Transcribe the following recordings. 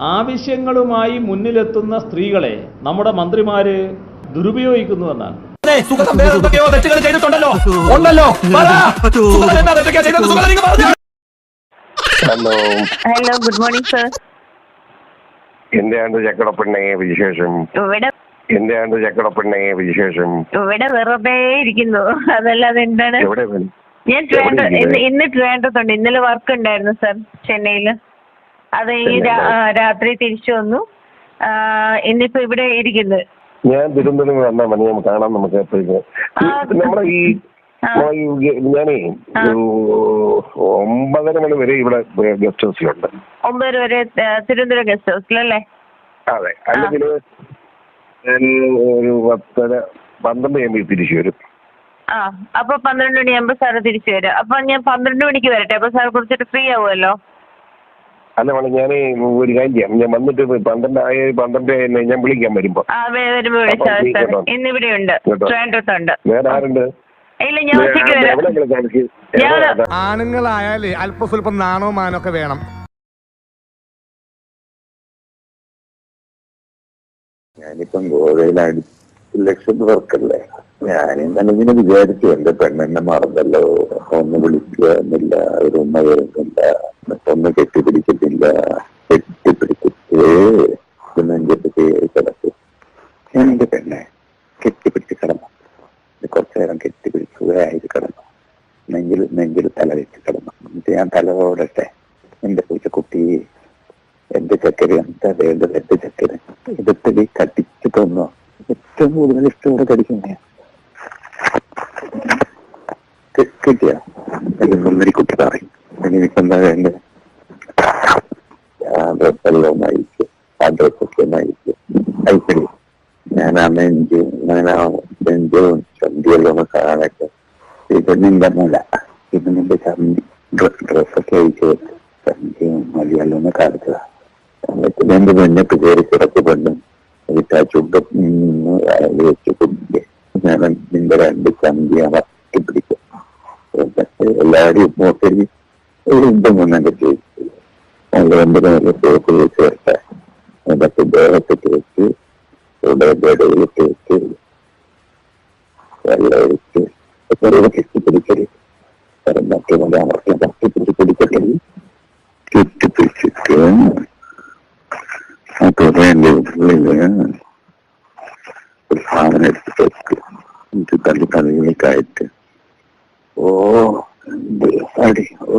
ആവശ്യങ്ങളുമായി മുന്നിലെത്തുന്ന സ്ത്രീകളെ നമ്മുടെ മന്ത്രിമാര് ദുരുപയോഗിക്കുന്നുവെന്നാണ്. Hello, good morning sir. എന്താണ് ചക്കടപ്പെണ്ണേ വിശേഷം? എന്താണ് ചക്കടപ്പെണ്ണേ വിശേഷം? ഇവിടെ വെറുതെ ഇരിക്കുന്നു, അതല്ലാതെ എന്താണ്. ഞാൻ ഇന്ന് ട്രിവാൻഡ്രത്തുണ്ട്. ഇന്നലെ വർക്ക് ഉണ്ടായിരുന്നു സർ ചെന്നൈയില്. അത് ഈ രാത്രി തിരിച്ചു വന്നു. ഇന്നിപ്പോ ഇവിടെ ഇരിക്കുന്നത്. ഞാൻ തിരുവനന്തപുരം വന്നാൽ മതി, നമുക്ക് കാണാം. നമുക്ക് നമ്മളെ ഈ ഞാനേ 9:30 മണി വരെ ഇവിടെ ഗസ്റ്റ് ഹൗസിലുണ്ട്. 9 വരെ തിരുവനന്തപുരം ഗസ്റ്റ് ഹൗസിലല്ലേ? അതെ. അല്ലെങ്കിൽ ഞാൻ ഒരു 10:30 ആകുമ്പോൾ തിരിച്ചു വരും. അപ്പൊ 12 മണിയാകുമ്പോ സാറ് തിരിച്ചു വരും. അപ്പൊ ഞാൻ 12 മണിക്ക് വരട്ടെ? അപ്പൊ സാർ കുറിച്ചിട്ട് ഫ്രീ ആവുമല്ലോ. അല്ല വേണം, ഞാൻ ഒരു കാര്യം ചെയ്യാം. ഞാൻ വന്നിട്ട് 12 ഞാൻ വിളിക്കാൻ വരുമ്പോ. വരുമ്പോ വിളിച്ചാൽ സാർ. ഇന്നിവിടെ ഉണ്ട്, ട്രിവാൻഡ്രത്തുണ്ട്. വേറെ ആരുണ്ട്? ഇല്ല, ഞാൻ ഉച്ചയ്ക്ക് വരാം. ആണുങ്ങളായാലേ അല്പ സ്വല്പം നാണോ മാനൊക്കെ വേണം. ഞാനിപ്പം ഗോവയിൽ ഇലക്ഷൻ വർക്കല്ലേ. ഞാനെന്താണ് ഇങ്ങനെ വിചാരിച്ചു, എന്റെ പെണ്ണെന്നെ മറന്നല്ലോ, ഒന്ന് വിളിക്കുന്നില്ല, ഒരു ഉമ്മ വരുന്നില്ല, ഒന്ന് കെട്ടിപ്പിടിക്കത്തില്ല, കെട്ടിപ്പിടിച്ചിട്ടേ നെഞ്ചത്ത് കയറി കിടക്കും. ഞാൻ എന്റെ പെണ്ണെ കെട്ടിപ്പിടിച്ച് കിടന്നു, കുറച്ചു നേരം കെട്ടിപ്പിടിക്കുകയായി കിടന്നു, നെഞ്ചിൽ തല വെച്ച് കിടന്നു. എന്നിട്ട് ഞാൻ തലയോടട്ടെ, എന്റെ കുട്ടി, എന്റെ ചക്കര എന്താ വേണ്ടത്, എന്റെ ചക്കര ഇടത്തടി കടിച്ചു തന്നോ, ഏറ്റവും കൂടുതൽ ഇഷ്ടത്തോടെ കടിക്കുന്നേ കിട്ടിയ എന്റെ സുന്ദരി കുട്ടി പറയും, എനിക്കെന്താ വേണ്ടത്, ആ ഡ്രസ്സെല്ലാം അയച്ചു, ആ ഡ്രസ്സൊക്കെ ഒന്ന് അയച്ചു അയക്കടി. ഞാൻ ആ നെഞ്ചും ചന്തിയെല്ലാം ഒന്ന് കാണട്ടെ. ഇപ്പൊ നിന്റെ മുല, ഇപ്പൊ നിന്റെ ചന്തി ഡ്രസ്സൊക്കെ അയച്ചു, ചന്തിയും മതിയെല്ലാം ഒന്ന് കാണിച്ചതാ. എന്നിട്ട് എന്റെ മുന്നത്ത് കയറി കിടക്ക് പെണ്ണും എന്നിട്ട് ആ ചുണ്ടം നിന്ന് വെച്ച് കുടിക്കുക. ഞാൻ നിന്റെ 2 ചന്തി അമർത്തി പിടിക്കും. എന്നിട്ട് എല്ലാവരും നോക്കി എന്റെ മുന്നൊക്കെ ചോദിച്ചു, എന്റെ നല്ല സോപ്പ് വെച്ച് വരട്ടെ, എന്നിട്ട് ദേഹത്ത് തേച്ച് ഇടയിൽ തേച്ച് വെള്ളം ഒഴിച്ച് കെട്ടിപ്പിടിക്കല്, മറ്റേ അമർത്തി കെട്ടിപ്പിടിച്ച് പിടിക്കല്, കെട്ടിപ്പിടിച്ചിട്ട് എന്റെ ഉള്ളില് ഒരു സാധനം എടുത്തിട്ട് വെക്ക്, തലയിലേക്കായിട്ട്. ഓ അടി, ഓ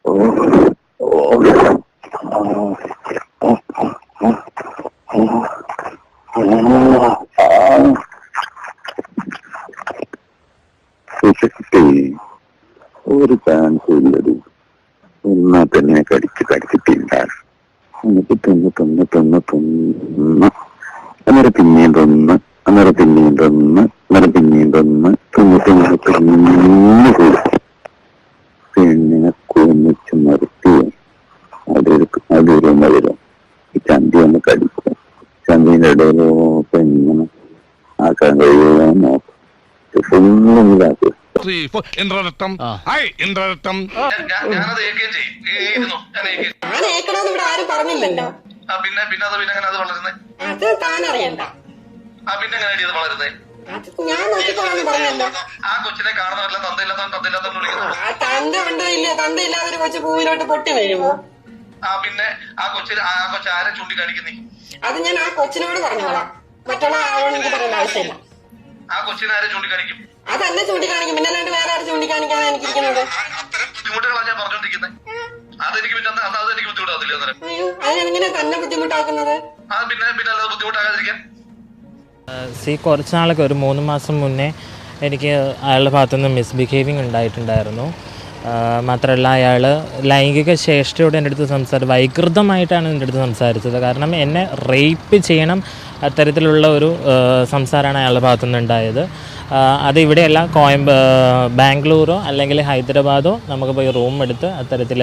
ഓ ഓ ഒരു ചാൻസ് ഇല്ലടി, എന്നാ തന്നെ കടിച്ചിട്ടില്ല. എന്നിട്ട് തിന്ന് അന്നേരം പിന്നെയും തിന്ന്, അന്നേരം പിന്നെയും തിന്ന്, അന്നേരം പിന്നെയും തിന്ന്, തിന്ന് കൂടി പെണ്ണിനെ കൊന്നിച്ച് നിർത്തി അതൊരു മധുരം. ഈ ചന്തി ഒന്ന് കടിക്കും, ചന്തിന്റെ ഇടയിലോ പെണ്ണിനെ ആക്കാൻ കഴിയുമോ നോക്കും. ഫുള്ളും ഇതാക്കും. ഞാൻ നോക്കിക്കോളാന്ന് പറഞ്ഞല്ലോ. തന്തയില്ലാതൊരു കൊച്ചു പൂവിലോട്ട് പൊട്ടി വീഴുമോ? അത് ഞാൻ ആ കൊച്ചിനോട് പറഞ്ഞോളാം, മറ്റുള്ള ആളോട് എനിക്ക് പറയേണ്ട ആവശ്യമില്ല. അതെന്നെ ചൂണ്ടിക്കാണിക്കും, പിന്നെ അല്ലാണ്ട് വേറെ ആര് ചൂണ്ടിക്കാണിക്കാനാണ് എനിക്കിരിക്കുന്നത്? അയ്യോ, അതിനെങ്ങനെ തന്നെ ബുദ്ധിമുട്ടാക്കുന്നത്? കുറച്ച് നാളൊക്കെ, ഒരു 3 മാസം മുന്നേ എനിക്ക് അയാളുടെ ഭാഗത്തുനിന്ന് മിസ്ബിഹേവിങ് ഉണ്ടായിട്ടുണ്ടായിരുന്നു. മാത്രമല്ല അയാൾ ലൈംഗിക ശേഷിയോട് എൻ്റെ അടുത്ത് വൈകൃതമായിട്ടാണ് എൻ്റെ അടുത്ത് സംസാരിച്ചത്. കാരണം എന്നെ റേപ്പ് ചെയ്യണം, അത്തരത്തിലുള്ള ഒരു സംസാരമാണ് അയാളുടെ ഭാഗത്തുനിന്ന് ഉണ്ടായത്. അത് ഇവിടെയല്ല, ബാംഗ്ലൂരോ അല്ലെങ്കിൽ ഹൈദരാബാദോ നമുക്ക് പോയി റൂം എടുത്ത് അത്തരത്തിൽ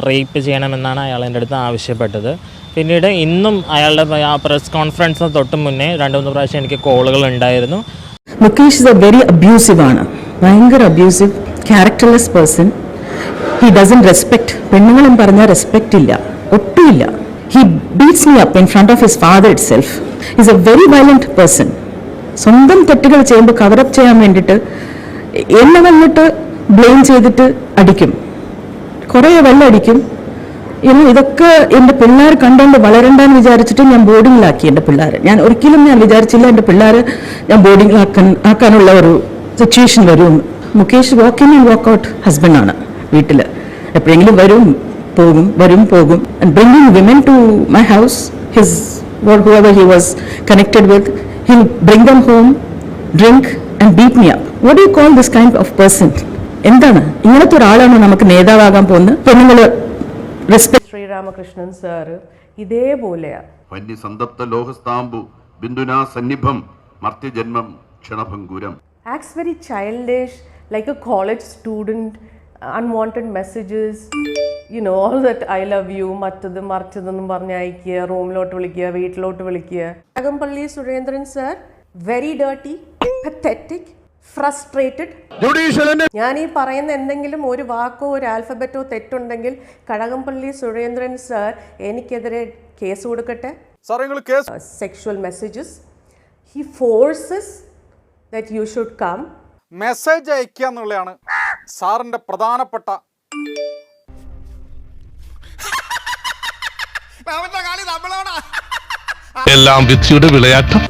റേപ്പ് ചെയ്യണമെന്നാണ് അയാൾ എൻ്റെ അടുത്ത് ആവശ്യപ്പെട്ടത്. പിന്നീട് ഇന്നും അയാളുടെ ആ പ്രസ് കോൺഫറൻസിന് തൊട്ട് മുന്നേ 2-3 പ്രാവശ്യം എനിക്ക് കോളുകൾ ഉണ്ടായിരുന്നു. Mukesh is A very abusive ആണ്, ഭയങ്കര abusive, characterless person. He doesn't respect. പെണ്ണുങ്ങളും പറഞ്ഞാൽ റെസ്പെക്റ്റ് ഇല്ല. ഒട്ടുമില്ല. He beats me up in front of his father it self. Is A very violent person. സ്വന്തം തെറ്റുകൾ ചെയ്യുമ്പോൾ കവറപ്പ് ചെയ്യാൻ വേണ്ടിയിട്ട് എന്നെ വന്നിട്ട് ബ്ലെയിം ചെയ്തിട്ട് അടിക്കും, കുറേ വെള്ളമടിക്കും. ഇതൊക്കെ എൻ്റെ പിള്ളേർ കണ്ടുകൊണ്ട് വളരണ്ടെന്ന് വിചാരിച്ചിട്ട് ഞാൻ ബോർഡിങ്ങിലാക്കി എൻ്റെ പിള്ളേരെ. ഞാൻ ഒരിക്കലും വിചാരിച്ചില്ല എൻ്റെ പിള്ളേർ ഞാൻ ബോർഡിങ്ങിലാക്കാനുള്ള ഒരു സിറ്റുവേഷൻ വരും. Mukesh walk in and walk out ഹസ്ബൻഡാണ്. വീട്ടിൽ എപ്പോഴെങ്കിലും വരും പോകും, വരും പോകും. And bringing women to my house, his whoever he was connected with, he'll bring them home, drink and beat me up. What do you call this kind of person? എന്താണ് ഇങ്ങനത്തെ ഒരാളാണ് നമുക്ക് നേതാവാകാൻ പോകുന്നത്? പെണ്ണുങ്ങൾ respect. Sreeramakrishnan sir ഇതേപോലെയാ. വന്യസന്തപ്ത ലോഹസ്താംബു ബിന്ദുനാ സന്നിഭം മർത്യജന്മം ക്ഷണഭംഗുരം. Acts very childish, like a college student, unwanted messages, all that I love you, മറ്റതെന്നും പറഞ്ഞ് അയക്കുക, റൂമിലോട്ട് വിളിക്കുക, വീട്ടിലോട്ട് വിളിക്കുക. Kadakampally Surendran sir very dirty, pathetic, frustrated. ഞാൻ ഈ പറയുന്ന എന്തെങ്കിലും ഒരു വാക്കോ ഒരു ആൽഫബറ്റോ തെറ്റുണ്ടെങ്കിൽ കടകംപള്ളി സുരേന്ദ്രൻ സാർ എനിക്കെതിരെ കേസ് കൊടുക്കട്ടെ. Sexual messages, he forces that you should come. Message അയക്കുക എന്നുള്ളതാണ് സാറിന്റെ പ്രധാനപ്പെട്ട എല്ലാം വിധിയുടെ വിളയാട്ടം.